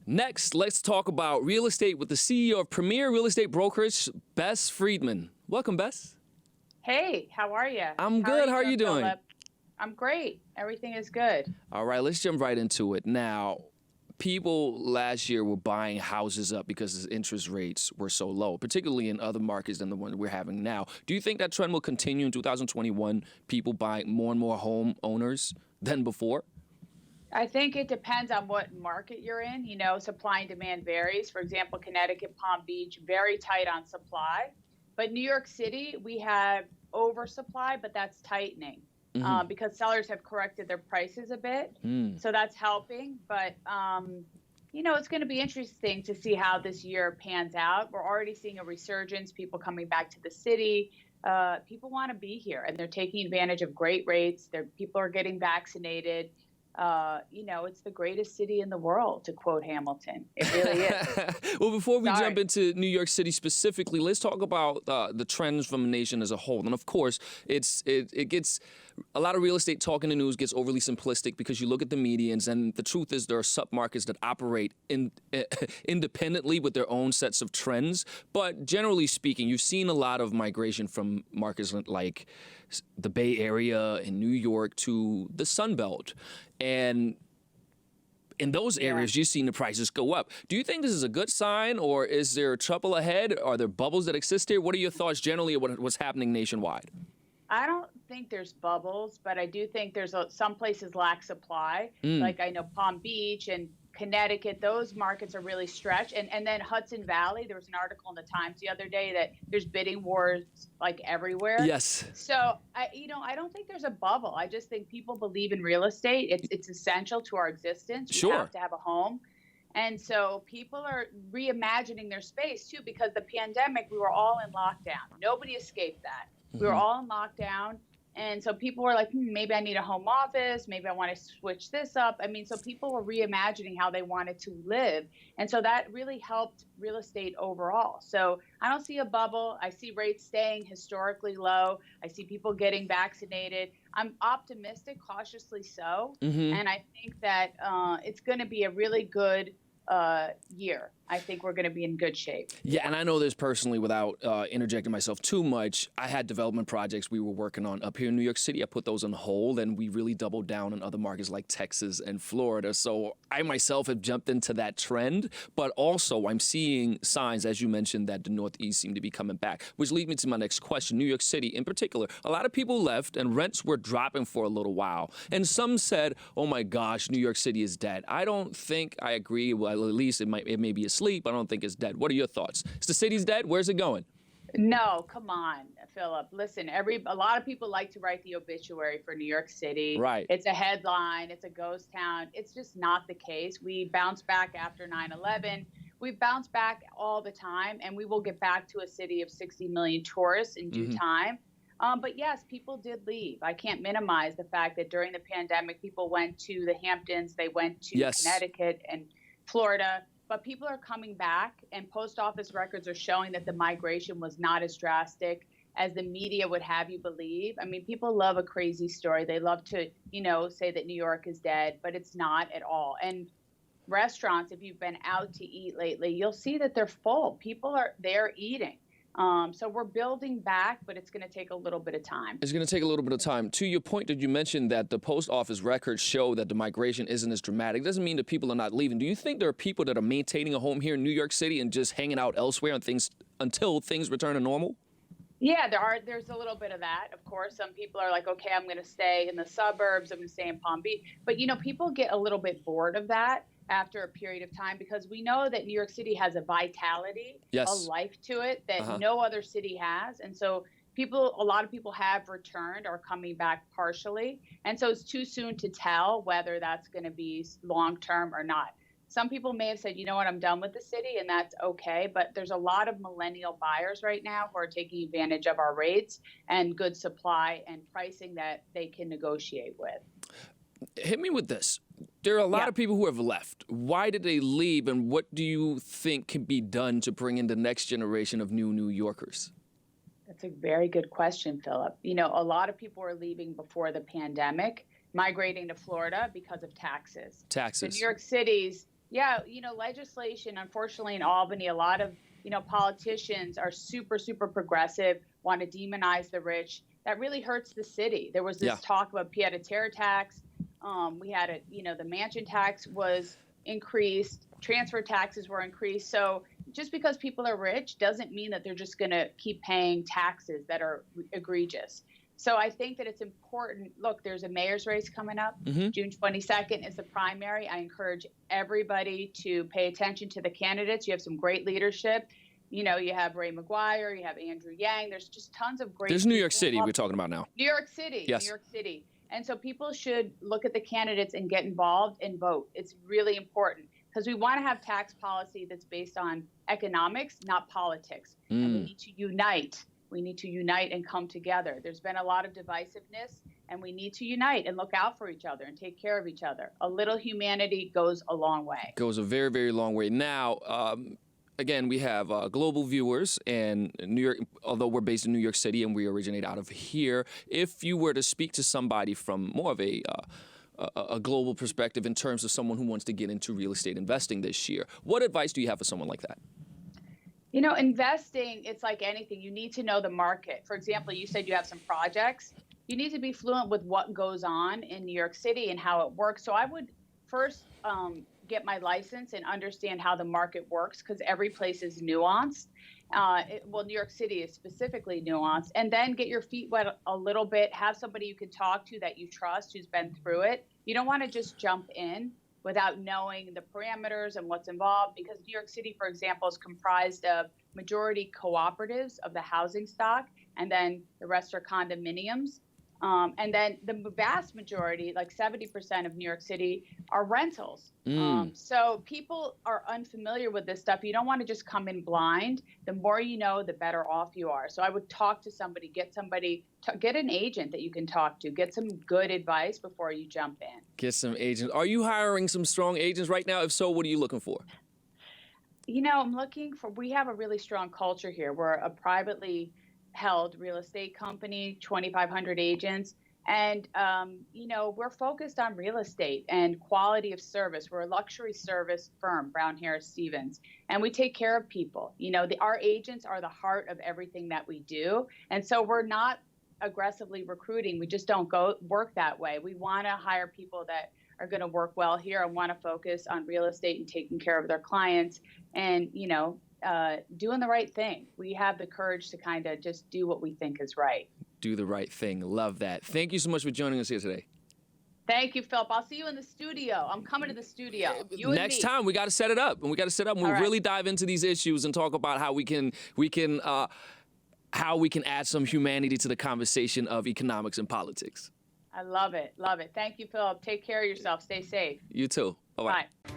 Next, let's talk about real estate with the CEO of Premier Real Estate Brokerage, Bess Freedman. Welcome, Bess. Hey, how are you? I'm good. How are you doing? Philip? I'm great. Everything is good. All right, let's jump right into it. Now, people last year were buying houses up because interest rates were so low, particularly in other markets than the one we're having now. Do you think that trend will continue in 2021, people buying more and more homeowners than before? I think it depends on what market you're in. Supply and demand varies. For example, Connecticut, Palm Beach, very tight on supply. But New York City, we have oversupply, but that's tightening because sellers have corrected their prices a bit. So that's helping. But, it's going to be interesting to see how this year pans out. We're already seeing a resurgence, people coming back to the city. People want to be here, and they're taking advantage of great rates. People are getting vaccinated. It's the greatest city in the world, to quote Hamilton. It really is. Well, before we jump into New York City specifically, let's talk about the trends from the nation as a whole. And of course, it gets a lot of real estate talk in the news gets overly simplistic because you look at the medians, and the truth is there are submarkets that operate independently with their own sets of trends. But generally speaking, you've seen a lot of migration from markets like the Bay Area in New York to the Sun Belt. And in those areas, you've seen the prices go up. Do you think this is a good sign, or is there trouble ahead? Are there bubbles that exist here? What are your thoughts generally on what's happening nationwide? I don't think there's bubbles, but I do think some places lack supply. Like I know Palm Beach and Connecticut, those markets are really stretched. And then Hudson Valley, there was an article in the Times the other day that there's bidding wars like everywhere. Yes. So I don't think there's a bubble. I just think people believe in real estate. It's essential to our existence. You have to have a home. And so people are reimagining their space too, because the pandemic, we were all in lockdown. Nobody escaped that. We were all in lockdown. And so people were like, maybe I need a home office. Maybe I want to switch this up. I mean, so people were reimagining how they wanted to live. And so that really helped real estate overall. So I don't see a bubble. I see rates staying historically low. I see people getting vaccinated. I'm optimistic, cautiously so. And I think that it's going to be a really good year. I think we're going to be in good shape. Yeah, and I know this personally without interjecting myself too much. I had development projects we were working on up here in New York City. I put those on hold, and we really doubled down on other markets like Texas and Florida. So I myself have jumped into that trend, but also I'm seeing signs, as you mentioned, that the Northeast seem to be coming back, which leads me to my next question. New York City in particular, a lot of people left and rents were dropping for a little while. And some said, oh my gosh, New York City is dead. I don't think I agree. Well, at least it may be asleep. I don't think it's dead. What are your thoughts? Is the city's dead? Where's it going? No, come on, Philip. Listen, a lot of people like to write the obituary for New York City. Right. It's a headline. It's a ghost town. It's just not the case. We bounced back after 9/11. We bounce back all the time, and we will get back to a city of 60 million tourists in due time. But yes, people did leave. I can't minimize the fact that during the pandemic, people went to the Hamptons. They went to Connecticut and Florida. But people are coming back, and post office records are showing that the migration was not as drastic as the media would have you believe. I mean, people love a crazy story. They love to, say that New York is dead, but it's not at all. And restaurants, if you've been out to eat lately, you'll see that they're full. People are there eating. So we're building back, but it's going to take a little bit of time. It's going to take a little bit of time. To your point that you mentioned that the post office records show that the migration isn't as dramatic, it doesn't mean that people are not leaving. Do you think there are people that are maintaining a home here in New York City and just hanging out elsewhere until things return to normal? Yeah, there's a little bit of that. Of course, some people are like, okay, I'm going to stay in the suburbs. I'm going to stay in Palm Beach. But, people get a little bit bored of that after a period of time, because we know that New York City has a vitality, a life to it that no other city has. And so a lot of people have returned or coming back partially. And so it's too soon to tell whether that's going to be long-term or not. Some people may have said, you know what, I'm done with the city, and that's okay. But there's a lot of millennial buyers right now who are taking advantage of our rates and good supply and pricing that they can negotiate with. Hit me with this. There are a lot of people who have left. Why did they leave, and what do you think can be done to bring in the next generation of New Yorkers? That's a very good question, Philip. A lot of people were leaving before the pandemic, migrating to Florida because of taxes. Taxes. So New York City's Yeah, legislation, unfortunately, in Albany, a lot of, politicians are super, super progressive, want to demonize the rich. That really hurts the city. There was Yeah. this talk about pied-à-terre tax. We had the mansion tax was increased, transfer taxes were increased. So just because people are rich doesn't mean that they're just going to keep paying taxes that are egregious. So I think that it's important. Look, there's a mayor's race coming up. June 22nd is the primary. I encourage everybody to pay attention to the candidates. You have some great leadership. You have Ray McGuire, you have Andrew Yang. There's just tons of great. There's New York people. City we're talking about now. New York City. Yes. New York City. And so people should look at the candidates and get involved and vote. It's really important because we want to have tax policy that's based on economics, not politics. And we need to unite. We need to unite and come together. There's been a lot of divisiveness, and we need to unite and look out for each other and take care of each other. A little humanity goes a long way. Goes a very, very long way. Now, again, we have global viewers in New York, although we're based in New York City and we originate out of here. If you were to speak to somebody from more of a global perspective in terms of someone who wants to get into real estate investing this year, what advice do you have for someone like that? Investing, it's like anything. You need to know the market. For example, you said you have some projects. You need to be fluent with what goes on in New York City and how it works. So I would first get my license and understand how the market works because every place is nuanced. New York City is specifically nuanced. And then get your feet wet a little bit. Have somebody you can talk to that you trust who's been through it. You don't want to just jump in without knowing the parameters and what's involved, because New York City, for example, is comprised of majority cooperatives of the housing stock, and then the rest are condominiums. And then the vast majority, like 70% of New York City, are rentals. So people are unfamiliar with this stuff. You don't want to just come in blind. The more you know, the better off you are. So I would talk to somebody, get an agent that you can talk to, get some good advice before you jump in. Get some agents. Are you hiring some strong agents right now? If so, what are you looking for? We have a really strong culture here. We're a privately held real estate company, 2,500 agents. And, we're focused on real estate and quality of service. We're a luxury service firm, Brown Harris Stevens, and we take care of people. Our agents are the heart of everything that we do. And so we're not aggressively recruiting. We just don't go work that way. We want to hire people that are going to work well here and want to focus on real estate and taking care of their clients and, doing the right thing. We have the courage to kind of just do what we think is right. Do the right thing. Love that. Thank you so much for joining us here today. Thank you, Philip. I'll see you in the studio. I'm coming to the studio. Next time, we got to set it up, and we'll really dive into these issues and talk about how we can add some humanity to the conversation of economics and politics. I love it. Love it. Thank you, Philip. Take care of yourself. Stay safe. You too. Bye-bye. Bye.